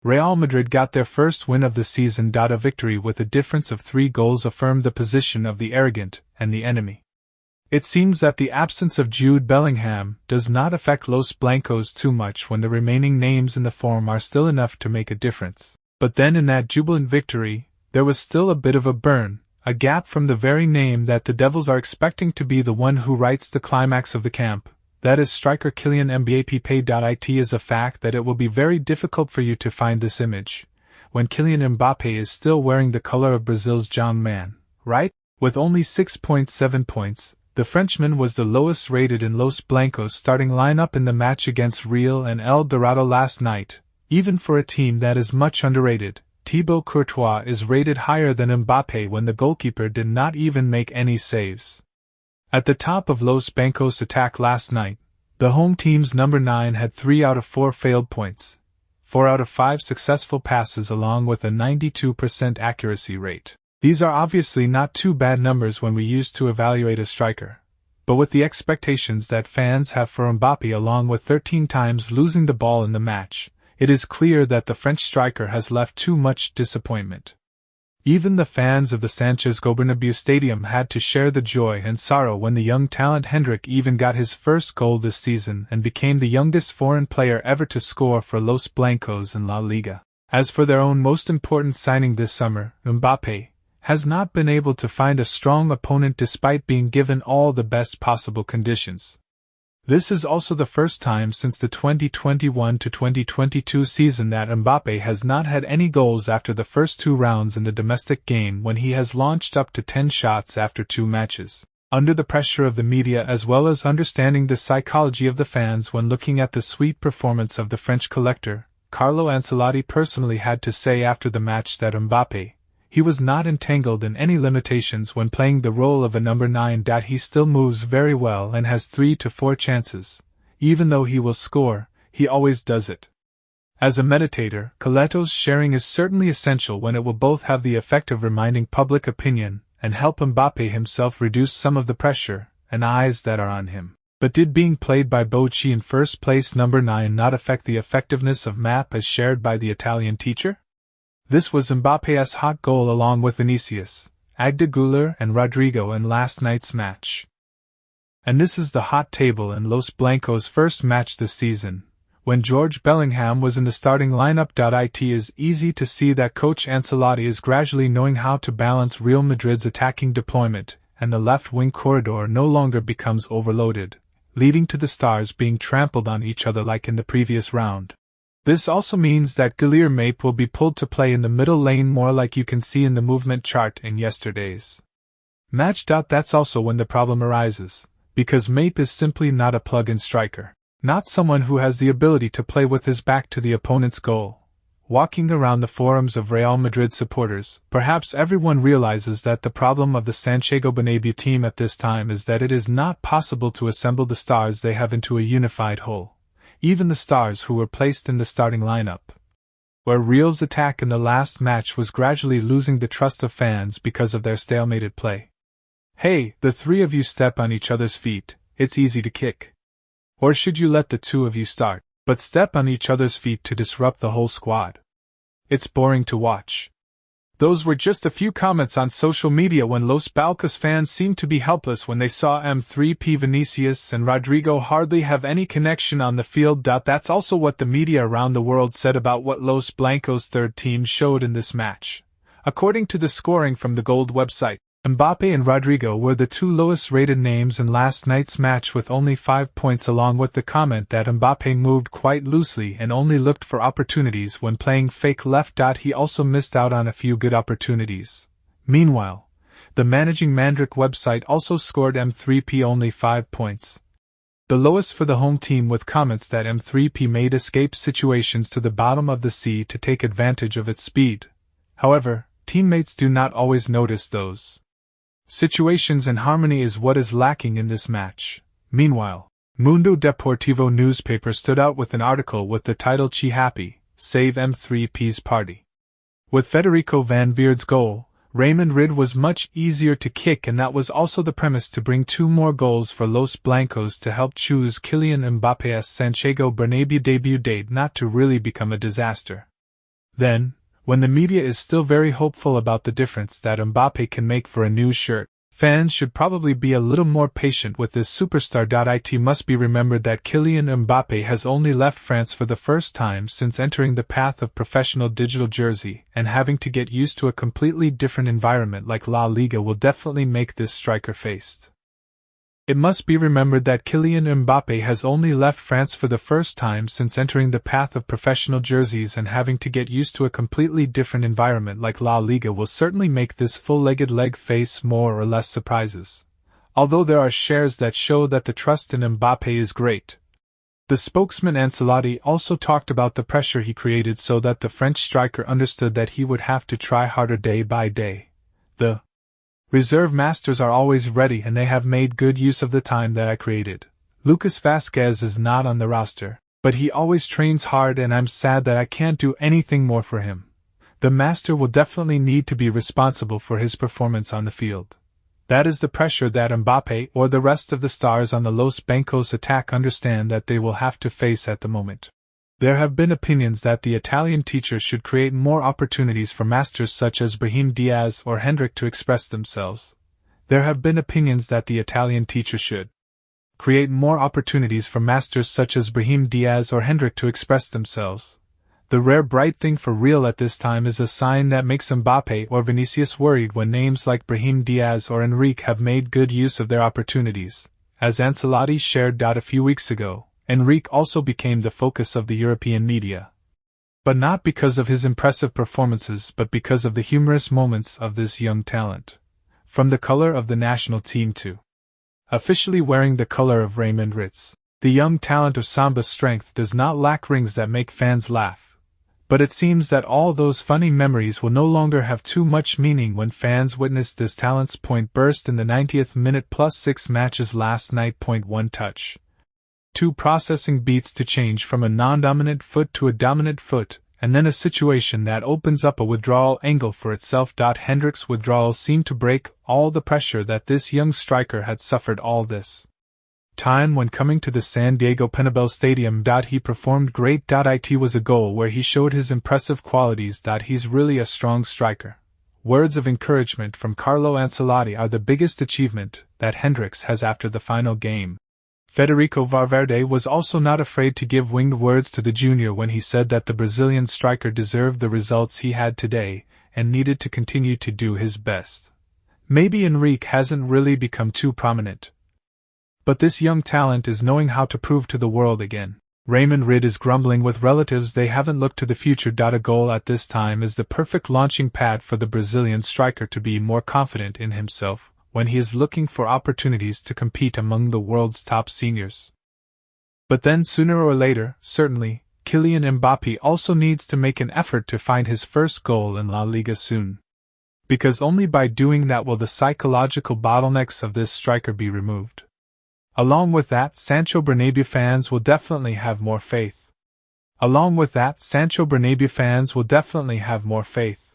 Real Madrid got their first win of the season. A victory with a difference of 3 goals affirmed the position of the arrogant and the enemy. It seems that the absence of Jude Bellingham does not affect Los Blancos too much when the remaining names in the form are still enough to make a difference. But then in that jubilant victory, there was still a bit of a burn, a gap from the very name that the Devils are expecting to be the one who writes the climax of the camp. That is striker Kylian Mbappé. It is a fact that it will be very difficult for you to find this image, when Kylian Mbappé is still wearing the color of Brazil's John Man, right? With only 6.7 points, the Frenchman was the lowest rated in Los Blancos' starting lineup in the match against Real and El Dorado last night. Even for a team that is much underrated, Thibaut Courtois is rated higher than Mbappé when the goalkeeper did not even make any saves. At the top of Los Blancos' attack last night, the home team's number 9 had 3 out of 4 failed points, 4 out of 5 successful passes along with a 92% accuracy rate. These are obviously not too bad numbers when we use to evaluate a striker, but with the expectations that fans have for Mbappé along with 13 times losing the ball in the match, it is clear that the French striker has left too much disappointment. Even the fans of the Santiago Bernabéu stadium had to share the joy and sorrow when the young talent Endrick even got his first goal this season and became the youngest foreign player ever to score for Los Blancos in La Liga. As for their own most important signing this summer, Mbappé has not been able to find a strong opponent despite being given all the best possible conditions. This is also the first time since the 2021-2022 season that Mbappé has not had any goals after the first 2 rounds in the domestic game when he has launched up to 10 shots after 2 matches. Under the pressure of the media as well as understanding the psychology of the fans when looking at the sweet performance of the French collector, Carlo Ancelotti personally had to say after the match that Mbappé, he was not entangled in any limitations when playing the role of a number 9. He still moves very well and has 3 to 4 chances. Even though he will score, he always does it. As a meditator, Coleto's sharing is certainly essential when it will both have the effect of reminding public opinion and help Mbappé himself reduce some of the pressure and eyes that are on him. But did being played by Bochi in first place number 9 not affect the effectiveness of map as shared by the Italian teacher? This was Mbappé's hot goal along with Vinicius, Agda Güler and Rodrigo in last night's match. And this is the hot table in Los Blancos' first match this season, when George Bellingham was in the starting lineup. It is easy to see that coach Ancelotti is gradually knowing how to balance Real Madrid's attacking deployment, and the left wing corridor no longer becomes overloaded, leading to the stars being trampled on each other like in the previous round. This also means that Kylian Mbappé will be pulled to play in the middle lane more like you can see in the movement chart in yesterday's match. That's also when the problem arises, because Mbappé is simply not a plug-in striker, not someone who has the ability to play with his back to the opponent's goal. Walking around the forums of Real Madrid supporters, perhaps everyone realizes that the problem of the Santiago Bernabéu team at this time is that it is not possible to assemble the stars they have into a unified whole. Even the stars who were placed in the starting lineup, where Real's attack in the last match was gradually losing the trust of fans because of their stalemated play. Hey, the 3 of you step on each other's feet, it's easy to kick. Or should you let the 2 of you start, but step on each other's feet to disrupt the whole squad? It's boring to watch. Those were just a few comments on social media when Los Blancos fans seemed to be helpless when they saw M3P Vinicius and Rodrigo hardly have any connection on the field. That's also what the media around the world said about what Los Blancos' third team showed in this match. According to the scoring from the Gold website, Mbappé and Rodrigo were the 2 lowest rated names in last night's match with only 5 points, along with the comment that Mbappé moved quite loosely and only looked for opportunities when playing fake left. He also missed out on a few good opportunities. Meanwhile, the Managing Mandrick website also scored M3P only 5 points, the lowest for the home team, with comments that M3P made escape situations to the bottom of the sea to take advantage of its speed. However, teammates do not always notice those situations, and harmony is what is lacking in this match. Meanwhile, Mundo Deportivo newspaper stood out with an article with the title "Chi Happy, Save M3P's Party." With Federico Van Veer's goal, Raymond Rid was much easier to kick, and that was also the premise to bring 2 more goals for Los Blancos to help choose Kylian Mbappe's Santiago Bernabéu debut date not to really become a disaster. Then, when the media is still very hopeful about the difference that Mbappé can make for a new shirt, fans should probably be a little more patient with this superstar. It must be remembered that Kylian Mbappé has only left France for the first time since entering the path of professional digital jersey, and having to get used to a completely different environment like La Liga will definitely make this striker faced. It must be remembered that Kylian Mbappé has only left France for the first time since entering the path of professional jerseys, and having to get used to a completely different environment like La Liga will certainly make this full-legged leg face more or less surprises. Although there are shares that show that the trust in Mbappé is great. The spokesman Ancelotti also talked about the pressure he created so that the French striker understood that he would have to try harder day by day. The reserve masters are always ready and they have made good use of the time that I created. Lucas Vazquez is not on the roster, but he always trains hard and I'm sad that I can't do anything more for him. The master will definitely need to be responsible for his performance on the field. That is the pressure that Mbappé or the rest of the stars on the Los Blancos attack understand that they will have to face at the moment. There have been opinions that the Italian teacher should create more opportunities for masters such as Brahim Diaz or Endrick to express themselves. There have been opinions that the Italian teacher should create more opportunities for masters such as Brahim Diaz or Endrick to express themselves. The rare bright thing for real at this time is a sign that makes Mbappé or Vinicius worried when names like Brahim Diaz or Enrique have made good use of their opportunities, as Ancelotti shared a few weeks ago. Enrique also became the focus of the European media. But not because of his impressive performances, but because of the humorous moments of this young talent. From the color of the national team to officially wearing the color of Raymond Ritz, the young talent of Samba's strength does not lack rings that make fans laugh. But it seems that all those funny memories will no longer have too much meaning when fans witness this talent's point burst in the 90th minute plus 6 matches last night. 1 touch. 2 processing beats to change from a non-dominant foot to a dominant foot, and then a situation that opens up a withdrawal angle for itself. Hendrick's withdrawal seemed to break all the pressure that this young striker had suffered all this time when coming to the San Diego Bernabéu Stadium. He performed great. It was a goal where he showed his impressive qualities. He's really a strong striker. Words of encouragement from Carlo Ancelotti are the biggest achievement that Hendricks has after the final game. Federico Valverde was also not afraid to give winged words to the junior when he said that the Brazilian striker deserved the results he had today, and needed to continue to do his best. Maybe Enrique hasn't really become too prominent, but this young talent is knowing how to prove to the world again. Raymond Rid is grumbling with relatives they haven't looked to the future. A goal at this time is the perfect launching pad for the Brazilian striker to be more confident in himself when he is looking for opportunities to compete among the world's top seniors. But then sooner or later, certainly, Kylian Mbappé also needs to make an effort to find his first goal in La Liga soon. Because only by doing that will the psychological bottlenecks of this striker be removed. Along with that, Sancho Bernabéu fans will definitely have more faith.